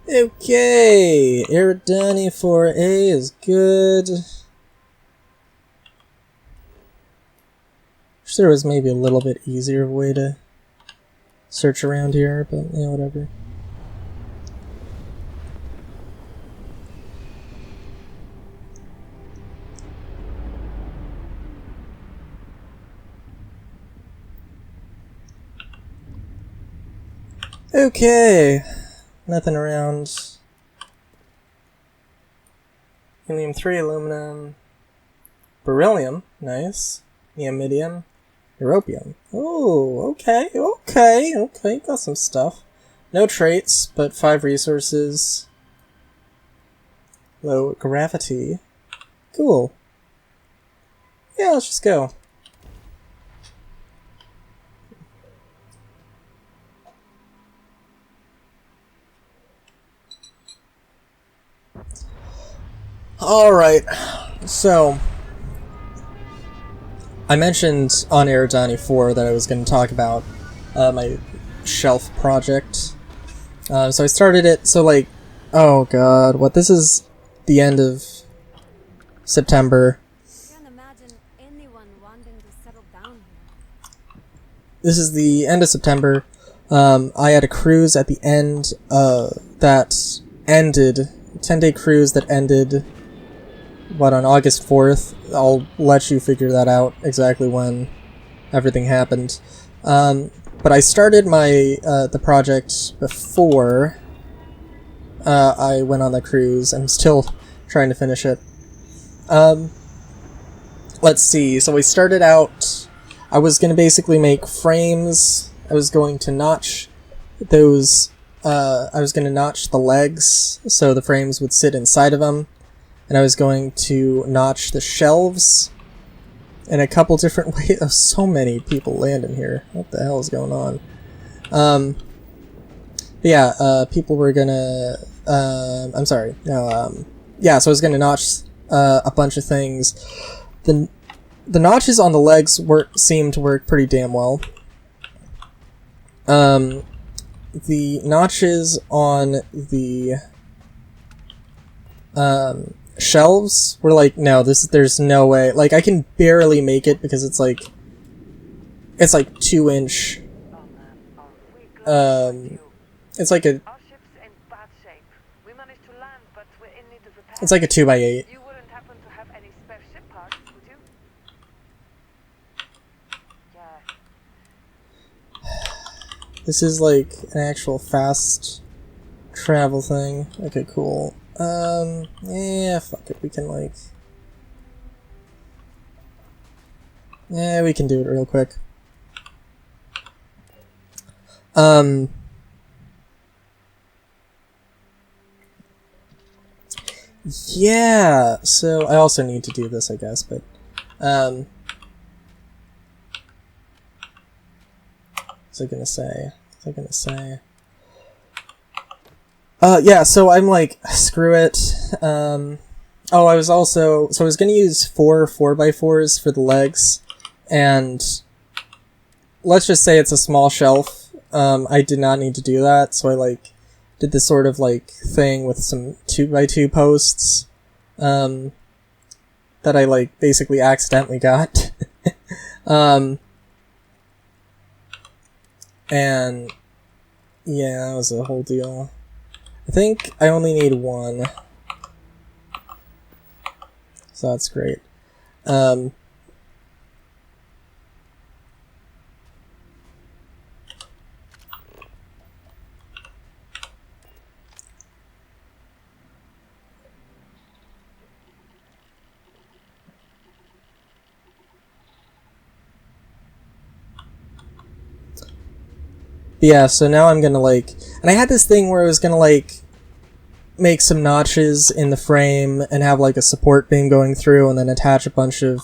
Okay, Eridani 4A is good. Wish there was maybe a little bit easier way to search around here, but yeah, whatever. Okay, nothing around. Helium-3, aluminum, beryllium, nice. Neodymium, europium. Oh, okay, got some stuff. No traits, but 5 resources. Low gravity. Cool. Yeah, let's just go. Alright, so I mentioned on Eridani 4 that I was going to talk about my shelf project. So I started it, so like, oh god, what, this is the end of September. Can't imagine anyone wanting to settle down here. This is the end of September. I had a cruise at the end that ended, 10-day cruise that ended, what, on August 4th? I'll let you figure that out exactly when everything happened. But I started my the project before I went on the cruise. I'm still trying to finish it. Let's see. So we started out. I was going to basically make frames. I was going to notch those. I was going to notch the legs so the frames would sit inside of them. And I was going to notch the shelves in a couple different ways. Oh, so many people landing here. What the hell is going on? People were gonna... I'm sorry. No, yeah, so I was gonna notch a bunch of things. The notches on the legs seemed to work pretty damn well. The notches on the... shelves were like, no, there's no way. Like, I can barely make it because it's like 2-inch. It's like a. It's like a 2x8. You wouldn't happen to have any spare ship parts, would you? Yeah. This is like an actual fast travel thing. Okay, cool. Yeah, fuck it, we can like... Yeah, we can do it real quick. Yeah, so I also need to do this, I guess, but, what was I gonna say? Yeah, so I'm like, screw it. I was gonna use 4 4x4s for the legs, and let's just say it's a small shelf. I did not need to do that, so I like did this sort of like thing with some 2x2 posts, that I like basically accidentally got. And yeah, that was a whole deal. I think I only need 1. So that's great. Yeah, so now I'm gonna like... And I had this thing where I was gonna like make some notches in the frame and have like a support beam going through and then attach a bunch of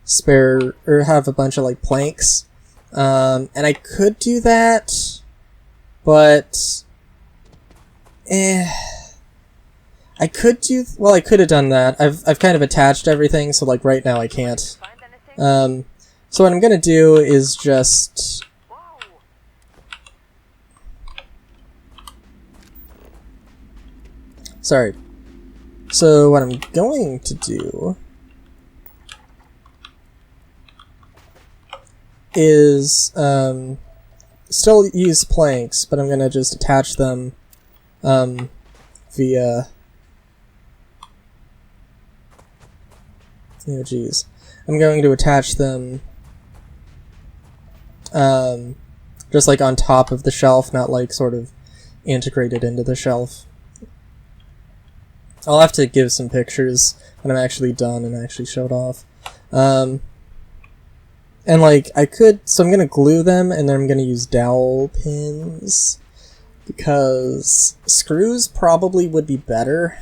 spare... or have a bunch of like planks. And I could do that, but... I could have done that. I've kind of attached everything, so like right now I can't. So what I'm gonna do is just... Sorry. So what I'm going to do is still use planks, but I'm going to just attach them via... Oh geez. I'm going to attach them just like on top of the shelf, not like sort of integrated into the shelf. I'll have to give some pictures when I'm actually done and actually showed off. And like I could, so I'm gonna glue them and then I'm gonna use dowel pins because screws probably would be better,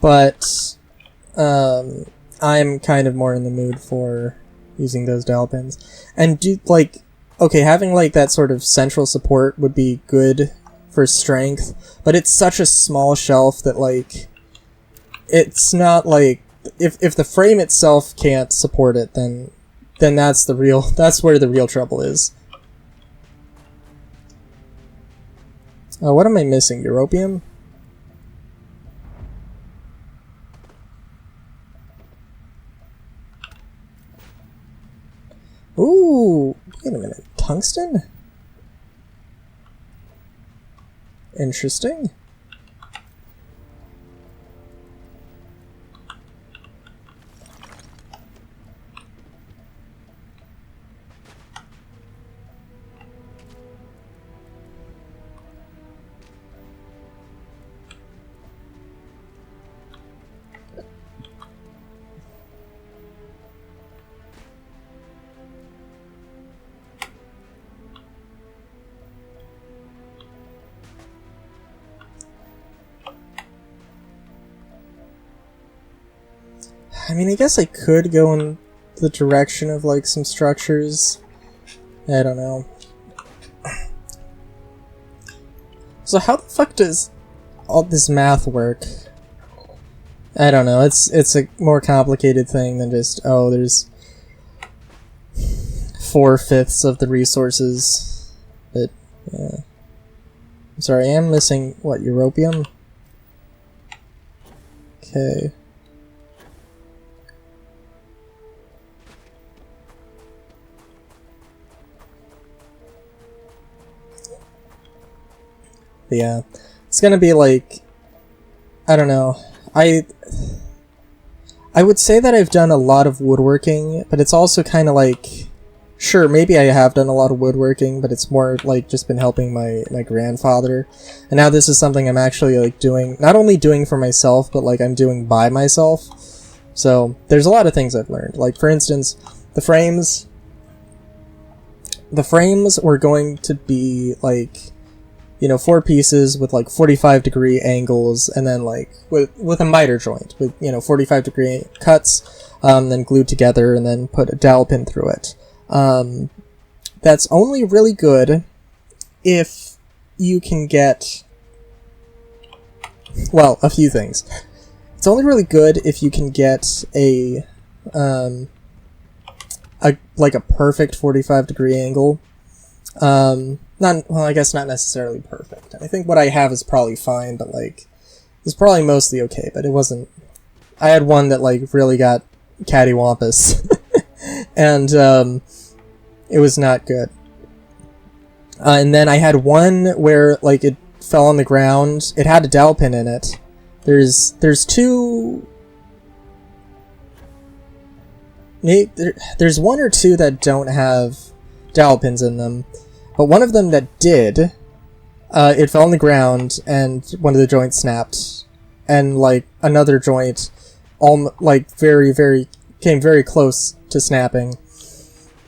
but I'm kind of more in the mood for using those dowel pins. And do like, okay, having like that sort of central support would be good for strength, but it's such a small shelf that like, it's not like, if the frame itself can't support it, then that's where the real trouble is. What am I missing? Europium? Ooh, wait a minute. Tungsten? Interesting. I mean, I guess I could go in the direction of, like, some structures. I don't know. So how the fuck does all this math work? I don't know, it's a more complicated thing than just, oh, there's 4/5 of the resources. But, yeah. I'm sorry, I am missing, what, europium? Okay. Yeah, it's gonna be like, I don't know, I would say that I've done a lot of woodworking, but it's also kind of like, sure, maybe I have done a lot of woodworking, but it's more like just been helping my grandfather, and now this is something I'm actually like doing, not only doing for myself, but like I'm doing by myself. So there's a lot of things I've learned, like for instance, the frames were going to be like, you know, 4 pieces with like 45-degree angles, and then like with a miter joint with, you know, 45-degree cuts, then glued together, and then put a dowel pin through it. That's only really good if you can get, well, a few things. It's only really good if you can get a like a perfect 45-degree angle. Well, I guess not necessarily perfect. I think what I have is probably fine, but like, it's probably mostly okay, but it wasn't. I had one that like really got cattywampus, and it was not good. And then I had one where like it fell on the ground. It had a dowel pin in it. There's two. There's one or two that don't have dowel pins in them. But one of them that did, it fell on the ground, and one of the joints snapped, and like another joint, like came very close to snapping,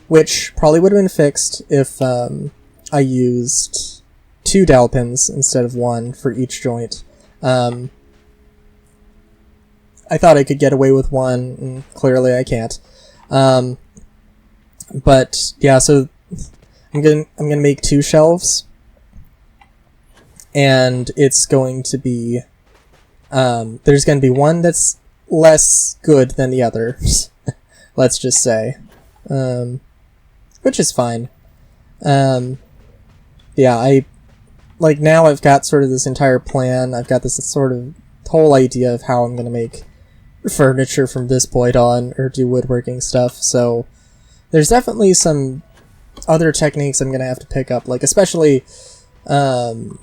which probably would have been fixed if I used 2 dowel pins instead of 1 for each joint. I thought I could get away with 1, and clearly I can't. But yeah, so I'm gonna make 2 shelves, and it's going to be there's gonna be one that's less good than the other. Let's just say, which is fine. Yeah, like, now I've got sort of this entire plan. I've got this sort of whole idea of how I'm going to make furniture from this point on, or do woodworking stuff, so there's definitely some other techniques I'm going to have to pick up, like, especially, well,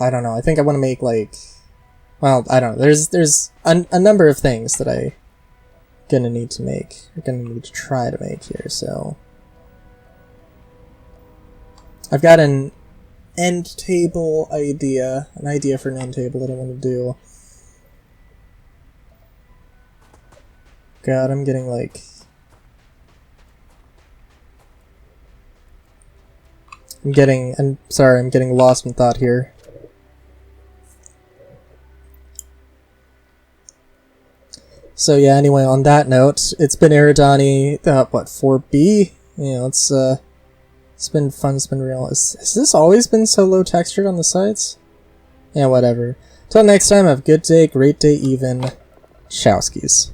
I don't know, I think I want to make, like, well, I don't know, there's a number of things that I gonna need to make, or gonna need to try to make here, so I've got an end table idea, an idea for an end table that I want to do. God, I'm getting like... I'm sorry, I'm getting lost in thought here. So yeah, anyway, on that note, it's been Eridani, what, 4B? You know, it's been fun, it's been real. Has this always been so low textured on the sides? Yeah, whatever. Till next time, have a good day, great day even. Chowskis.